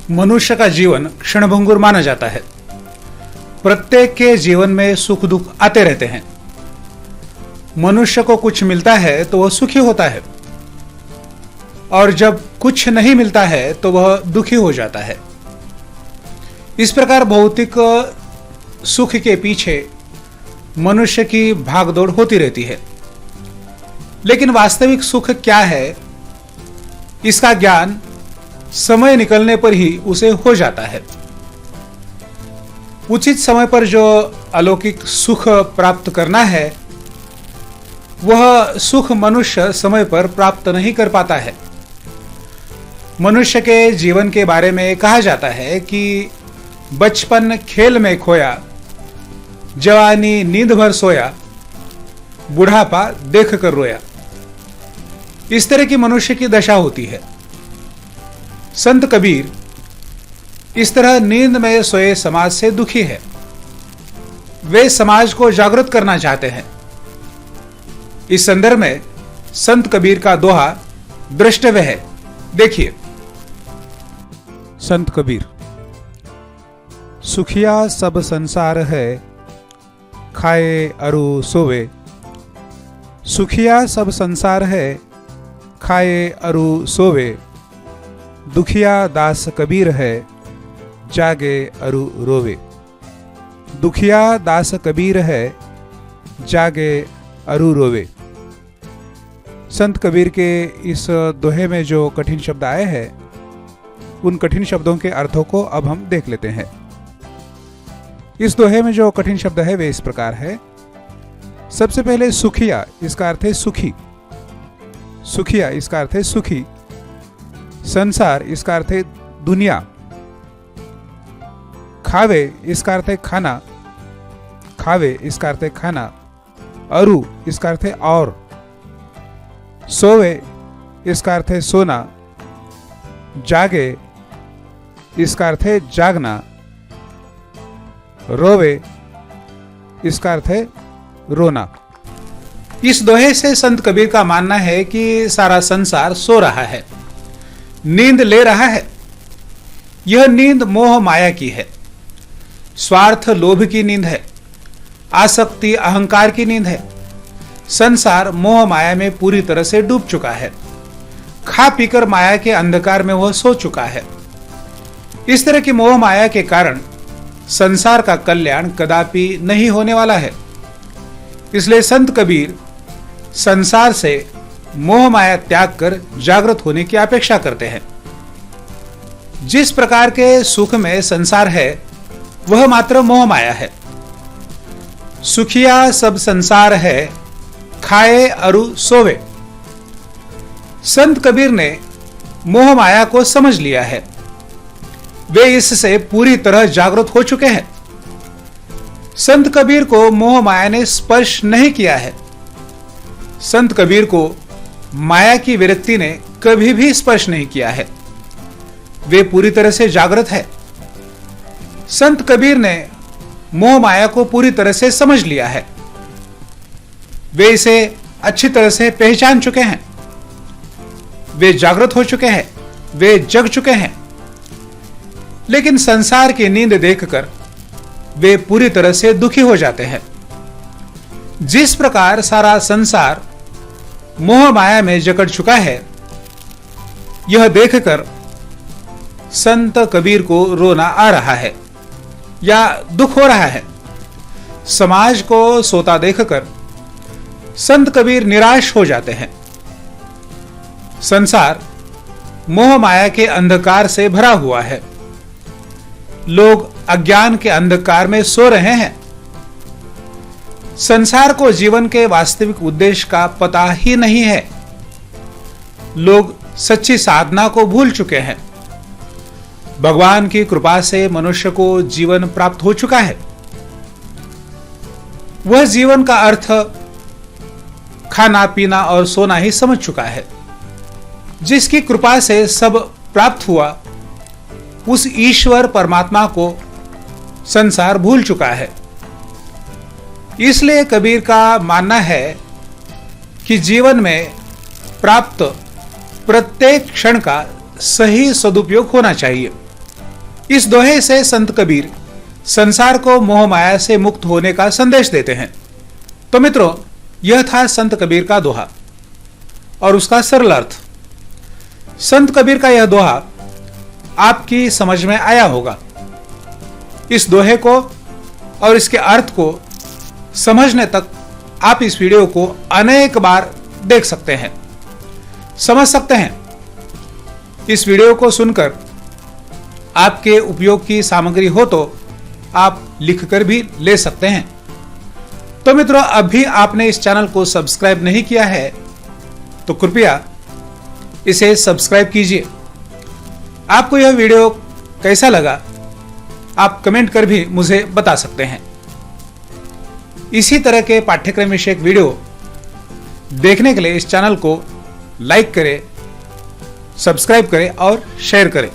मनुष्य का जीवन क्षणभंगुर माना जाता है। प्रत्येक के जीवन में सुख दुख आते रहते हैं। मनुष्य को कुछ मिलता है तो वह सुखी होता है, और जब कुछ नहीं मिलता है तो वह दुखी हो जाता है। इस प्रकार भौतिक सुख के पीछे मनुष्य की भागदौड़ होती रहती है। लेकिन वास्तविक सुख क्या है, इसका ज्ञान समय निकलने पर ही उसे हो जाता है। उचित समय पर जो अलौकिक सुख प्राप्त करना है, वह सुख मनुष्य समय पर प्राप्त नहीं कर पाता है। मनुष्य के जीवन के बारे में कहा जाता है कि बचपन खेल में खोया, जवानी नींद भर सोया, बुढ़ापा देख कर रोया। इस तरह की मनुष्य की दशा होती है। संत कबीर इस तरह नींद में सोए समाज से दुखी है। वे समाज को जागृत करना चाहते हैं। इस संदर्भ में संत कबीर का दोहा द्रष्टव्य है। देखिए, संत कबीर। सुखिया सब संसार है, खाए अरु सोवे। सुखिया सब संसार है, खाए अरु सोवे। दुखिया दास कबीर है, जागे अरु रोवे। दुखिया दास कबीर है, जागे अरु रोवे। संत कबीर के इस दोहे में जो कठिन शब्द आए हैं, उन कठिन शब्दों के अर्थों को अब हम देख लेते हैं। इस दोहे में जो कठिन शब्द है वे इस प्रकार है। सबसे पहले सुखिया, इसका अर्थ है सुखी। सुखिया इसका अर्थ है सुखी। संसार इसका अर्थ है दुनिया। खावे इसका अर्थ है खाना। खावे इसका अर्थ है खाना। अरु इसका अर्थ है और। सोवे इसका अर्थ है सोना। जागे इसका अर्थ है जागना। रोवे इसका अर्थ है रोना। इस दोहे से संत कबीर का मानना है कि सारा संसार सो रहा है, नींद ले रहा है। यह नींद मोह माया की है, स्वार्थ लोभ की नींद है, आसक्ति अहंकार की नींद है। संसार मोह माया में पूरी तरह से डूब चुका है। खा पीकर माया के अंधकार में वह सो चुका है। इस तरह की मोह माया के कारण संसार का कल्याण कदापि नहीं होने वाला है। इसलिए संत कबीर संसार से मोह माया त्याग कर जागृत होने की अपेक्षा करते हैं। जिस प्रकार के सुख में संसार है, वह मात्र मोह माया है। सुखिया सब संसार है, खाए अरु सोवे। संत कबीर ने मोह माया को समझ लिया है। वे इससे पूरी तरह जागृत हो चुके हैं। संत कबीर को मोह माया ने स्पर्श नहीं किया है। संत कबीर को माया की विरक्ति ने कभी भी स्पर्श नहीं किया है। वे पूरी तरह से जागृत है। संत कबीर ने मोह माया को पूरी तरह से समझ लिया है। वे इसे अच्छी तरह से पहचान चुके हैं। वे जागृत हो चुके हैं, वे जग चुके हैं। लेकिन संसार की नींद देखकर वे पूरी तरह से दुखी हो जाते हैं। जिस प्रकार सारा संसार मोह माया में जकड़ चुका है, यह देखकर संत कबीर को रोना आ रहा है या दुख हो रहा है। समाज को सोता देखकर संत कबीर निराश हो जाते हैं। संसार मोह माया के अंधकार से भरा हुआ है। लोग अज्ञान के अंधकार में सो रहे हैं। संसार को जीवन के वास्तविक उद्देश्य का पता ही नहीं है। लोग सच्ची साधना को भूल चुके हैं। भगवान की कृपा से मनुष्य को जीवन प्राप्त हो चुका है। वह जीवन का अर्थ खाना पीना और सोना ही समझ चुका है। जिसकी कृपा से सब प्राप्त हुआ, उस ईश्वर परमात्मा को संसार भूल चुका है। इसलिए कबीर का मानना है कि जीवन में प्राप्त प्रत्येक क्षण का सही सदुपयोग होना चाहिए। इस दोहे से संत कबीर संसार को मोह माया से मुक्त होने का संदेश देते हैं। तो मित्रों, यह था संत कबीर का दोहा और उसका सरल अर्थ। संत कबीर का यह दोहा आपकी समझ में आया होगा। इस दोहे को और इसके अर्थ को समझने तक आप इस वीडियो को अनेक बार देख सकते हैं, समझ सकते हैं। इस वीडियो को सुनकर आपके उपयोग की सामग्री हो तो आप लिखकर भी ले सकते हैं। तो मित्रों, अभी आपने इस चैनल को सब्सक्राइब नहीं किया है तो कृपया इसे सब्सक्राइब कीजिए। आपको यह वीडियो कैसा लगा आप कमेंट कर भी मुझे बता सकते हैं। इसी तरह के पाठ्यक्रम विषयक वीडियो देखने के लिए इस चैनल को लाइक करें, सब्सक्राइब करें और शेयर करें।